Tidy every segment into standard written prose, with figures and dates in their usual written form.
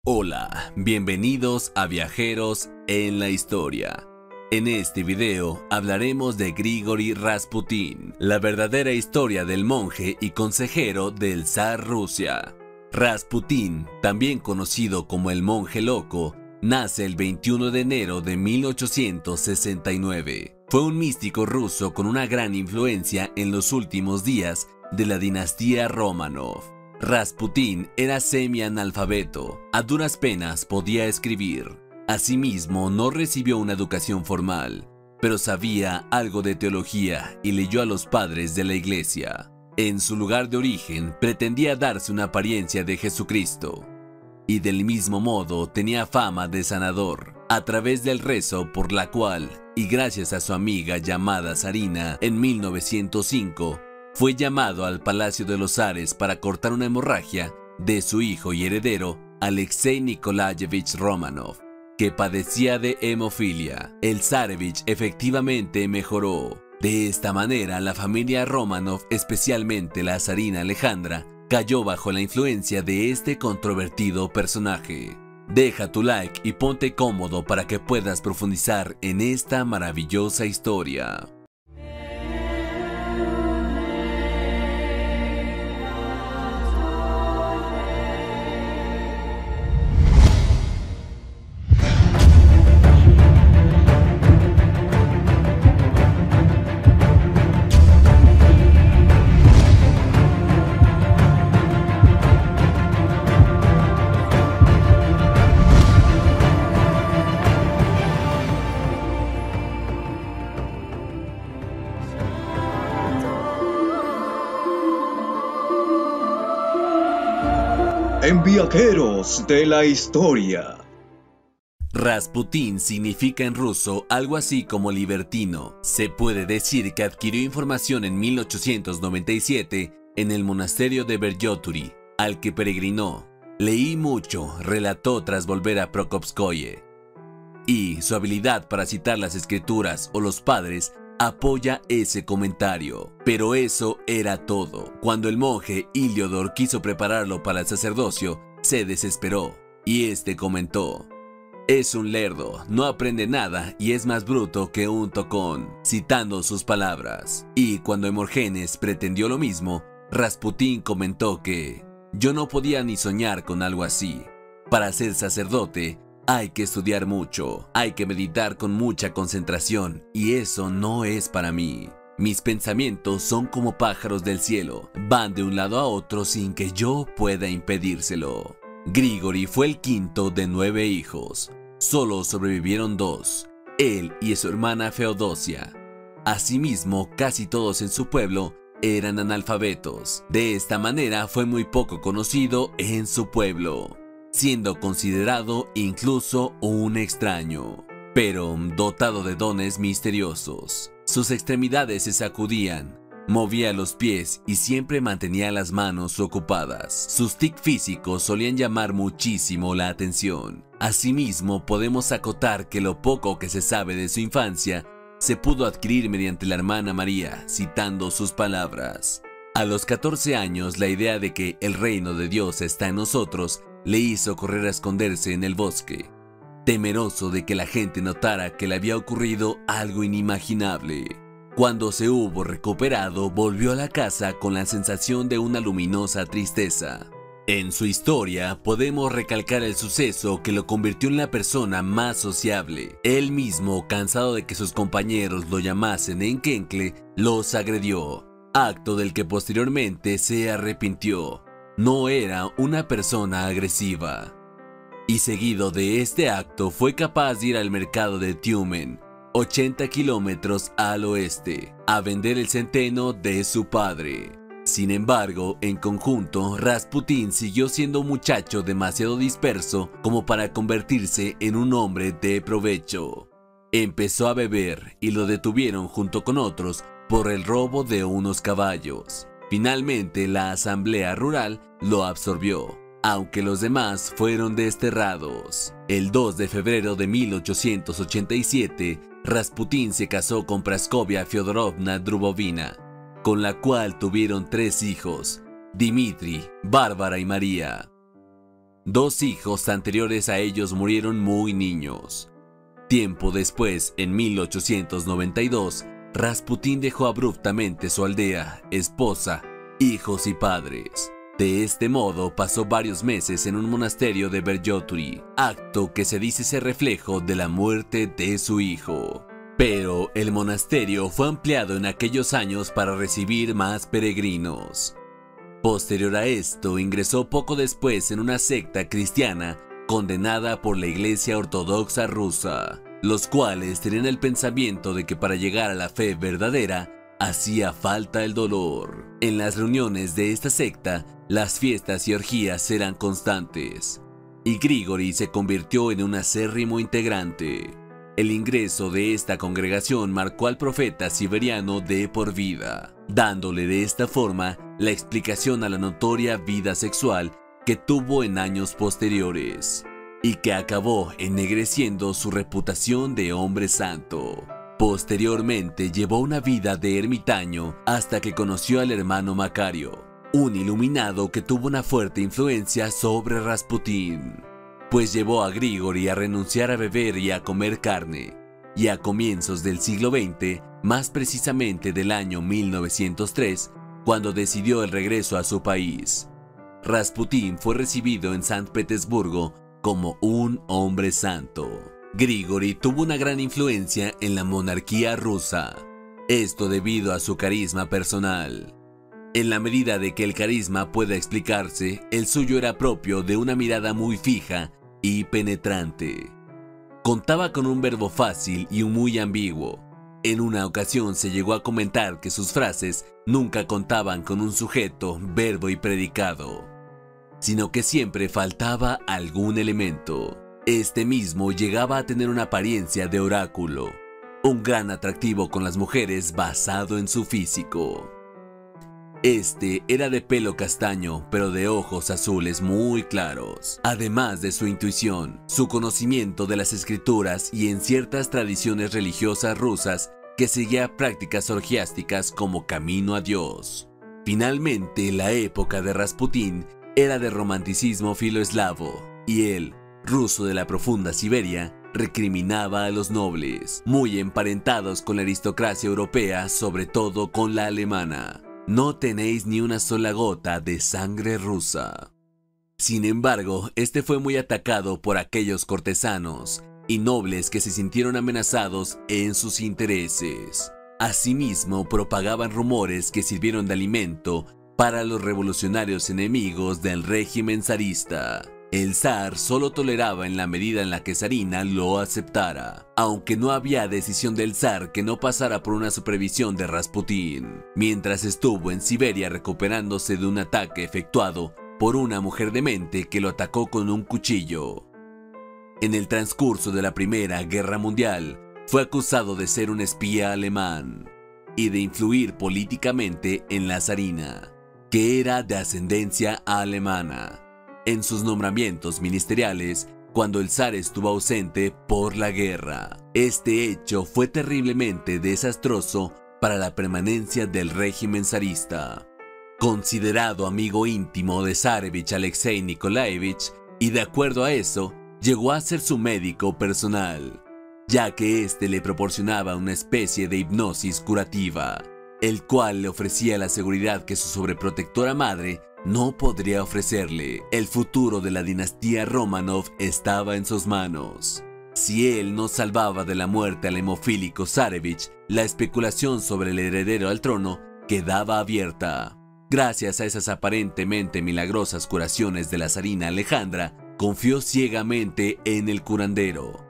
Hola, bienvenidos a Viajeros en la Historia. En este video hablaremos de Grigori Rasputin, la verdadera historia del monje y consejero del zar Rusia. Rasputin, también conocido como el monje loco, nace el 21 de enero de 1869. Fue un místico ruso con una gran influencia en los últimos días de la dinastía Romanov. Rasputin era semi-analfabeto, a duras penas podía escribir. Asimismo, no recibió una educación formal, pero sabía algo de teología y leyó a los padres de la iglesia. En su lugar de origen, pretendía darse una apariencia de Jesucristo. Y del mismo modo tenía fama de sanador, a través del rezo por la cual, y gracias a su amiga llamada Zarina en 1905, fue llamado al Palacio de los Zares para cortar una hemorragia de su hijo y heredero, Alexei Nikolayevich Romanov, que padecía de hemofilia. El zarevich efectivamente mejoró. De esta manera, la familia Romanov, especialmente la zarina Alejandra, cayó bajo la influencia de este controvertido personaje. Deja tu like y ponte cómodo para que puedas profundizar en esta maravillosa historia. En Viajeros de la Historia. Rasputin significa en ruso algo así como libertino. Se puede decir que adquirió información en 1897 en el monasterio de Verjoturi, al que peregrinó. Leí mucho, relató tras volver a Prokopskoye. Y su habilidad para citar las escrituras o los padres apoya ese comentario. Pero eso era todo. Cuando el monje Iliodor quiso prepararlo para el sacerdocio, se desesperó. Y este comentó: "Es un lerdo, no aprende nada y es más bruto que un tocón", citando sus palabras. Y cuando Hermógenes pretendió lo mismo, Rasputin comentó que "yo no podía ni soñar con algo así. Para ser sacerdote, hay que estudiar mucho, hay que meditar con mucha concentración y eso no es para mí. Mis pensamientos son como pájaros del cielo, van de un lado a otro sin que yo pueda impedírselo". Grigori fue el quinto de 9 hijos. Solo sobrevivieron 2, él y su hermana Feodosia. Asimismo, casi todos en su pueblo eran analfabetos. De esta manera fue muy poco conocido en su pueblo, siendo considerado incluso un extraño, pero dotado de dones misteriosos. Sus extremidades se sacudían, movía los pies y siempre mantenía las manos ocupadas. Sus tics físicos solían llamar muchísimo la atención. Asimismo, podemos acotar que lo poco que se sabe de su infancia se pudo adquirir mediante la hermana María, citando sus palabras. A los 14 años, la idea de que el reino de Dios está en nosotros le hizo correr a esconderse en el bosque, temeroso de que la gente notara que le había ocurrido algo inimaginable. Cuando se hubo recuperado, volvió a la casa con la sensación de una luminosa tristeza. En su historia podemos recalcar el suceso que lo convirtió en la persona más sociable. Él mismo, cansado de que sus compañeros lo llamasen enkencle, los agredió, acto del que posteriormente se arrepintió. No era una persona agresiva. Y seguido de este acto fue capaz de ir al mercado de Tiumen, 80 kilómetros al oeste, a vender el centeno de su padre. Sin embargo, en conjunto, Rasputin siguió siendo un muchacho demasiado disperso como para convertirse en un hombre de provecho. Empezó a beber y lo detuvieron junto con otros por el robo de unos caballos. Finalmente, la asamblea rural lo absorbió, aunque los demás fueron desterrados. El 2 de febrero de 1887, Rasputin se casó con Praskovia Fyodorovna Drubovina, con la cual tuvieron 3 hijos, Dmitri, Bárbara y María. 2 hijos anteriores a ellos murieron muy niños. Tiempo después, en 1892, Rasputín dejó abruptamente su aldea, esposa, hijos y padres. De este modo pasó varios meses en un monasterio de Verjoturi, acto que se dice ser reflejo de la muerte de su hijo. Pero el monasterio fue ampliado en aquellos años para recibir más peregrinos. Posterior a esto, ingresó poco después en una secta cristiana condenada por la Iglesia Ortodoxa rusa, los cuales tenían el pensamiento de que para llegar a la fe verdadera hacía falta el dolor. En las reuniones de esta secta, las fiestas y orgías eran constantes, y Grigori se convirtió en un acérrimo integrante. El ingreso de esta congregación marcó al profeta siberiano de por vida, dándole de esta forma la explicación a la notoria vida sexual que tuvo en años posteriores, y que acabó ennegreciendo su reputación de hombre santo. Posteriormente llevó una vida de ermitaño hasta que conoció al hermano Macario, un iluminado que tuvo una fuerte influencia sobre Rasputín, pues llevó a Grigori a renunciar a beber y a comer carne, y a comienzos del siglo XX, más precisamente del año 1903, cuando decidió el regreso a su país, Rasputín fue recibido en San Petersburgo como un hombre santo. Grigori tuvo una gran influencia en la monarquía rusa, esto debido a su carisma personal. En la medida de que el carisma pueda explicarse, el suyo era propio de una mirada muy fija y penetrante. Contaba con un verbo fácil y un muy ambiguo. En una ocasión se llegó a comentar que sus frases nunca contaban con un sujeto, verbo y predicado, sino que siempre faltaba algún elemento. Este mismo llegaba a tener una apariencia de oráculo, un gran atractivo con las mujeres basado en su físico. Este era de pelo castaño, pero de ojos azules muy claros. Además de su intuición, su conocimiento de las escrituras y en ciertas tradiciones religiosas rusas que seguía prácticas orgiásticas como camino a Dios. Finalmente, la época de Rasputín era de romanticismo filoeslavo, y él, ruso de la profunda Siberia, recriminaba a los nobles, muy emparentados con la aristocracia europea, sobre todo con la alemana. No tenéis ni una sola gota de sangre rusa. Sin embargo, este fue muy atacado por aquellos cortesanos y nobles que se sintieron amenazados en sus intereses. Asimismo, propagaban rumores que sirvieron de alimento para los revolucionarios enemigos del régimen zarista. El zar solo toleraba en la medida en la que Zarina lo aceptara, aunque no había decisión del zar que no pasara por una supervisión de Rasputín, mientras estuvo en Siberia recuperándose de un ataque efectuado por una mujer demente que lo atacó con un cuchillo. En el transcurso de la Primera Guerra Mundial, fue acusado de ser un espía alemán y de influir políticamente en la zarina, que era de ascendencia alemana, en sus nombramientos ministeriales cuando el zar estuvo ausente por la guerra. Este hecho fue terriblemente desastroso para la permanencia del régimen zarista. Considerado amigo íntimo de Zarevich Alexei Nikolaevich, y de acuerdo a eso, llegó a ser su médico personal, ya que éste le proporcionaba una especie de hipnosis curativa, el cual le ofrecía la seguridad que su sobreprotectora madre no podría ofrecerle. El futuro de la dinastía Romanov estaba en sus manos. Si él no salvaba de la muerte al hemofílico Zarevich, la especulación sobre el heredero al trono quedaba abierta. Gracias a esas aparentemente milagrosas curaciones de la zarina Alejandra, confió ciegamente en el curandero.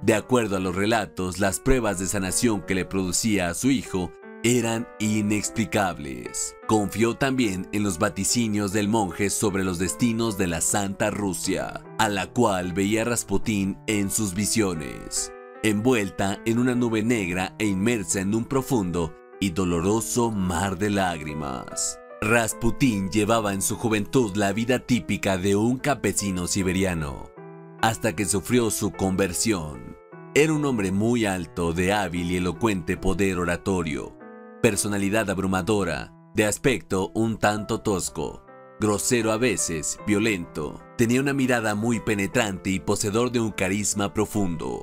De acuerdo a los relatos, las pruebas de sanación que le producía a su hijo eran inexplicables. Confió también en los vaticinios del monje sobre los destinos de la Santa Rusia, a la cual veía Rasputín en sus visiones, envuelta en una nube negra e inmersa en un profundo y doloroso mar de lágrimas. Rasputín llevaba en su juventud la vida típica de un campesino siberiano, hasta que sufrió su conversión. Era un hombre muy alto, de hábil y elocuente poder oratorio, personalidad abrumadora, de aspecto un tanto tosco, grosero a veces, violento. Tenía una mirada muy penetrante y poseedor de un carisma profundo.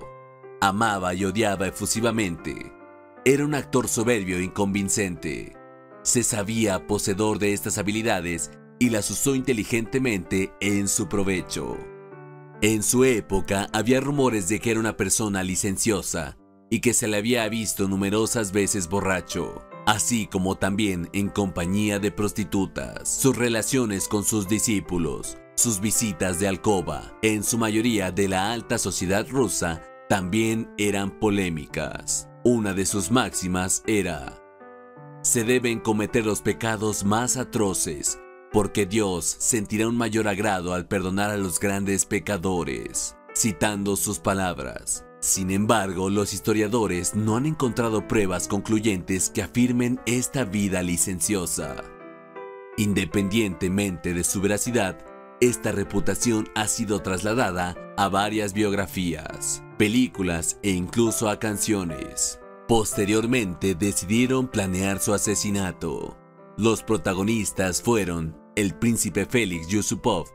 Amaba y odiaba efusivamente. Era un actor soberbio e inconvincente. Se sabía poseedor de estas habilidades y las usó inteligentemente en su provecho. En su época había rumores de que era una persona licenciosa y que se le había visto numerosas veces borracho, así como también en compañía de prostitutas. Sus relaciones con sus discípulos, sus visitas de alcoba, en su mayoría de la alta sociedad rusa, también eran polémicas. Una de sus máximas era: se deben cometer los pecados más atroces, porque Dios sentirá un mayor agrado al perdonar a los grandes pecadores, citando sus palabras. Sin embargo, los historiadores no han encontrado pruebas concluyentes que afirmen esta vida licenciosa. Independientemente de su veracidad, esta reputación ha sido trasladada a varias biografías, películas e incluso a canciones. Posteriormente decidieron planear su asesinato. Los protagonistas fueron el príncipe Félix Yusupov,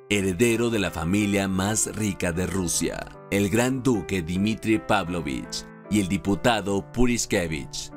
heredero de la familia más rica de Rusia, el gran duque Dmitri Pavlovich y el diputado Purishkevich.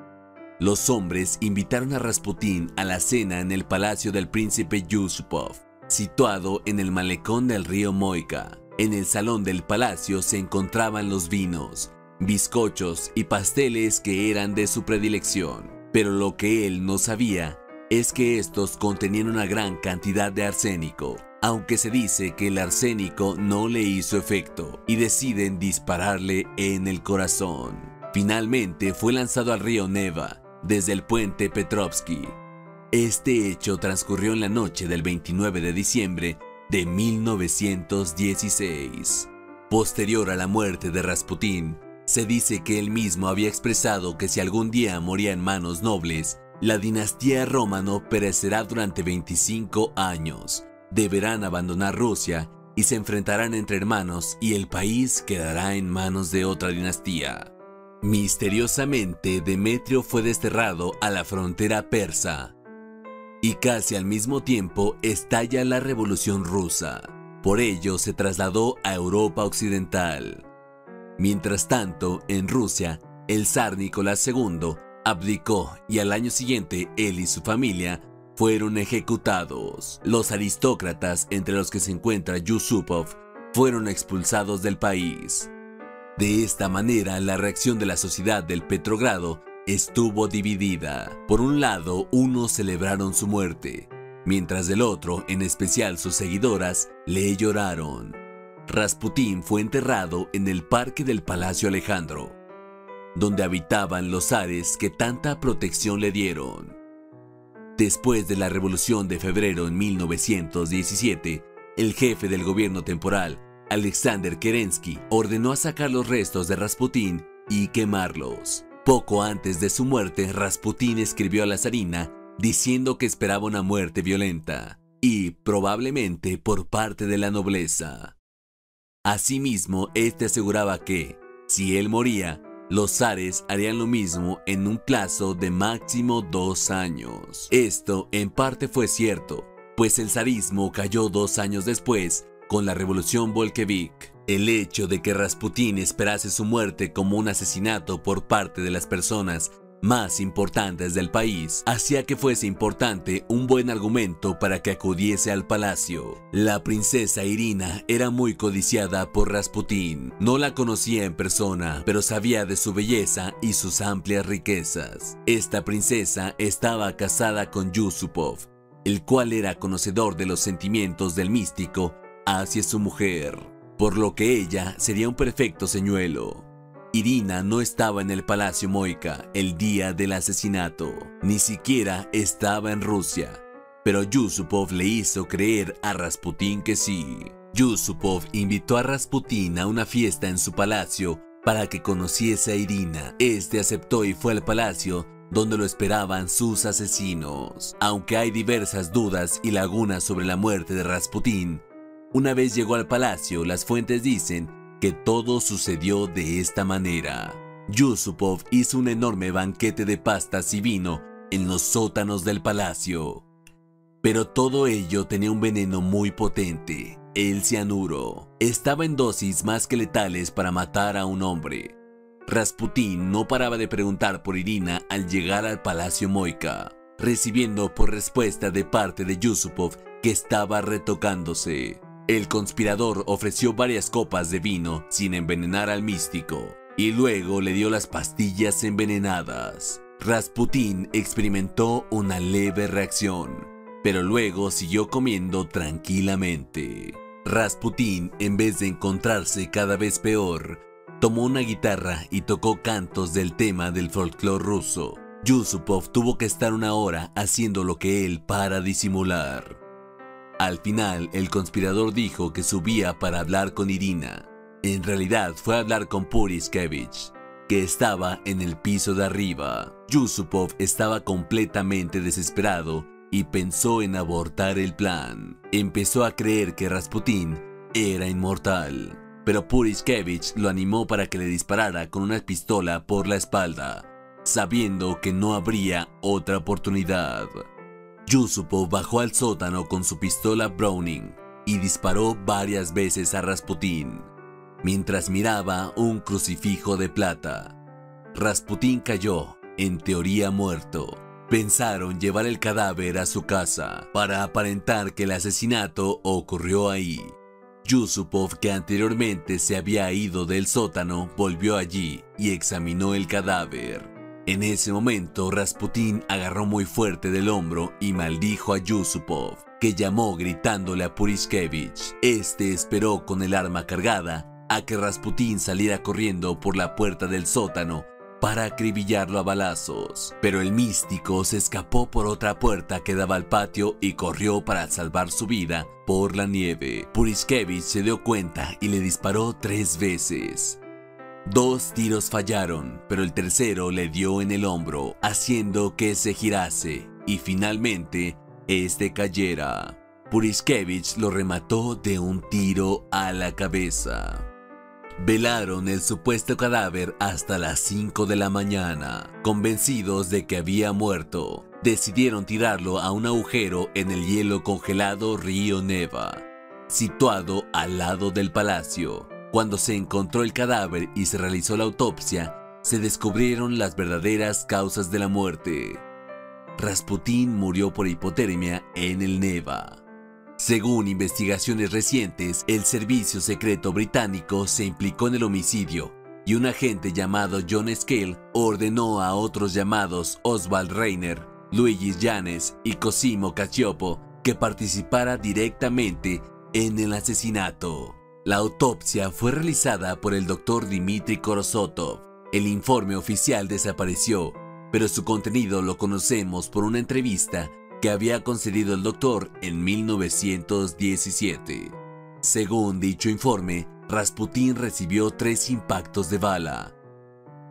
Los hombres invitaron a Rasputín a la cena en el palacio del príncipe Yusupov, situado en el malecón del río Moika. En el salón del palacio se encontraban los vinos, bizcochos y pasteles que eran de su predilección, pero lo que él no sabía es que estos contenían una gran cantidad de arsénico, aunque se dice que el arsénico no le hizo efecto y deciden dispararle en el corazón. Finalmente fue lanzado al río Neva desde el puente Petrovsky. Este hecho transcurrió en la noche del 29 de diciembre de 1916. Posterior a la muerte de Rasputín, se dice que él mismo había expresado que si algún día moría en manos nobles, la dinastía Rómano perecerá durante 25 años. Deberán abandonar Rusia y se enfrentarán entre hermanos y el país quedará en manos de otra dinastía. Misteriosamente, Demetrio fue desterrado a la frontera persa. Y casi al mismo tiempo estalla la Revolución Rusa. Por ello se trasladó a Europa Occidental. Mientras tanto, en Rusia, el zar Nicolás II abdicó y al año siguiente él y su familia fueron ejecutados. Los aristócratas, entre los que se encuentra Yusupov, fueron expulsados del país. De esta manera, la reacción de la sociedad del Petrogrado estuvo dividida. Por un lado, unos celebraron su muerte, mientras del otro, en especial sus seguidoras, le lloraron. Rasputín fue enterrado en el parque del Palacio Alejandro, donde habitaban los zares que tanta protección le dieron. Después de la Revolución de Febrero en 1917, el jefe del gobierno temporal, Alexander Kerensky, ordenó a sacar los restos de Rasputín y quemarlos. Poco antes de su muerte, Rasputín escribió a la zarina diciendo que esperaba una muerte violenta y, probablemente, por parte de la nobleza. Asimismo, este aseguraba que, si él moría, los zares harían lo mismo en un plazo de máximo 2 años. Esto en parte fue cierto, pues el zarismo cayó 2 años después con la revolución bolchevique. El hecho de que Rasputín esperase su muerte como un asesinato por parte de las personas más importantes del país hacía que fuese importante un buen argumento para que acudiese al palacio. La princesa Irina era muy codiciada por Rasputín. No la conocía en persona, pero sabía de su belleza y sus amplias riquezas. Esta princesa estaba casada con Yusupov, el cual era conocedor de los sentimientos del místico hacia su mujer, por lo que ella sería un perfecto señuelo. Irina no estaba en el Palacio Moika el día del asesinato, ni siquiera estaba en Rusia, pero Yusupov le hizo creer a Rasputín que sí. Yusupov invitó a Rasputín a una fiesta en su palacio para que conociese a Irina. Este aceptó y fue al palacio, donde lo esperaban sus asesinos. Aunque hay diversas dudas y lagunas sobre la muerte de Rasputín, una vez llegó al palacio, las fuentes dicen que todo sucedió de esta manera. Yusupov hizo un enorme banquete de pastas y vino en los sótanos del palacio. Pero todo ello tenía un veneno muy potente, el cianuro. Estaba en dosis más que letales para matar a un hombre. Rasputín no paraba de preguntar por Irina al llegar al Palacio Moika, recibiendo por respuesta de parte de Yusupov que estaba retocándose. El conspirador ofreció varias copas de vino sin envenenar al místico y luego le dio las pastillas envenenadas. Rasputín experimentó una leve reacción, pero luego siguió comiendo tranquilamente. Rasputín, en vez de encontrarse cada vez peor, tomó una guitarra y tocó cantos del tema del folclore ruso. Yusupov tuvo que estar una hora haciendo lo que él para disimular. Al final, el conspirador dijo que subía para hablar con Irina. En realidad fue a hablar con Puriskevich, que estaba en el piso de arriba. Yusupov estaba completamente desesperado y pensó en abortar el plan. Empezó a creer que Rasputín era inmortal, pero Puriskevich lo animó para que le disparara con una pistola por la espalda, sabiendo que no habría otra oportunidad. Yusupov bajó al sótano con su pistola Browning y disparó varias veces a Rasputín, mientras miraba un crucifijo de plata. Rasputín cayó, en teoría muerto. Pensaron llevar el cadáver a su casa para aparentar que el asesinato ocurrió ahí. Yusupov, que anteriormente se había ido del sótano, volvió allí y examinó el cadáver. En ese momento, Rasputín agarró muy fuerte del hombro y maldijo a Yusupov, que llamó gritándole a Puriskevich. Este esperó con el arma cargada a que Rasputín saliera corriendo por la puerta del sótano para acribillarlo a balazos, pero el místico se escapó por otra puerta que daba al patio y corrió para salvar su vida por la nieve. Puriskevich se dio cuenta y le disparó 3 veces. 2 tiros fallaron, pero el tercero le dio en el hombro, haciendo que se girase y finalmente este cayera. Puriskevich lo remató de un tiro a la cabeza. Velaron el supuesto cadáver hasta las 5 de la mañana. Convencidos de que había muerto, decidieron tirarlo a un agujero en el hielo congelado río Neva, situado al lado del palacio. Cuando se encontró el cadáver y se realizó la autopsia, se descubrieron las verdaderas causas de la muerte. Rasputín murió por hipotermia en el Neva. Según investigaciones recientes, el servicio secreto británico se implicó en el homicidio y un agente llamado John Scale ordenó a otros llamados Oswald Reiner, Luigi Janes y Cosimo Cacioppo que participara directamente en el asesinato. La autopsia fue realizada por el doctor Dmitry Korosotov. El informe oficial desapareció, pero su contenido lo conocemos por una entrevista que había concedido el doctor en 1917. Según dicho informe, Rasputín recibió 3 impactos de bala.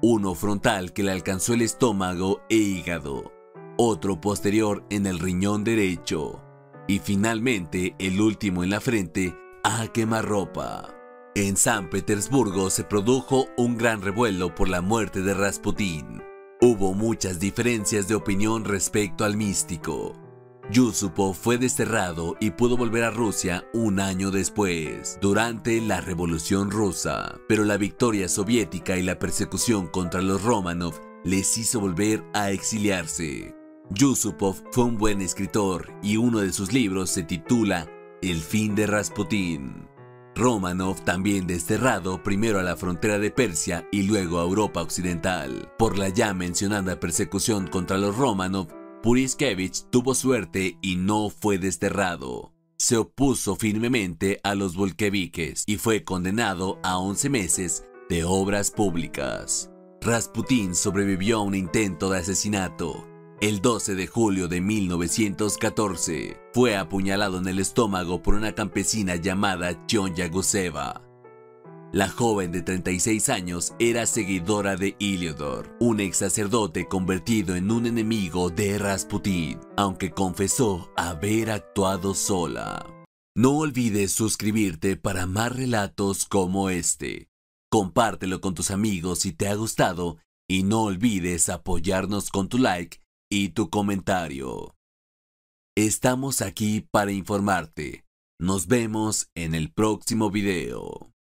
Uno frontal que le alcanzó el estómago e hígado, otro posterior en el riñón derecho y finalmente el último en la frente a quemarropa. En San Petersburgo se produjo un gran revuelo por la muerte de Rasputín. Hubo muchas diferencias de opinión respecto al místico. Yusupov fue desterrado y pudo volver a Rusia un año después, durante la Revolución Rusa, pero la victoria soviética y la persecución contra los Romanov les hizo volver a exiliarse. Yusupov fue un buen escritor y uno de sus libros se titula El fin de Rasputín. Romanov también desterrado primero a la frontera de Persia y luego a Europa Occidental. Por la ya mencionada persecución contra los Romanov, Puriskevich tuvo suerte y no fue desterrado. Se opuso firmemente a los bolcheviques y fue condenado a 11 meses de obras públicas. Rasputín sobrevivió a un intento de asesinato. El 12 de julio de 1914 fue apuñalado en el estómago por una campesina llamada Chonya Guseva. La joven de 36 años era seguidora de Iliodor, un ex sacerdote convertido en un enemigo de Rasputín, aunque confesó haber actuado sola. No olvides suscribirte para más relatos como este. Compártelo con tus amigos si te ha gustado y no olvides apoyarnos con tu like y tu comentario. Estamos aquí para informarte. Nos vemos en el próximo video.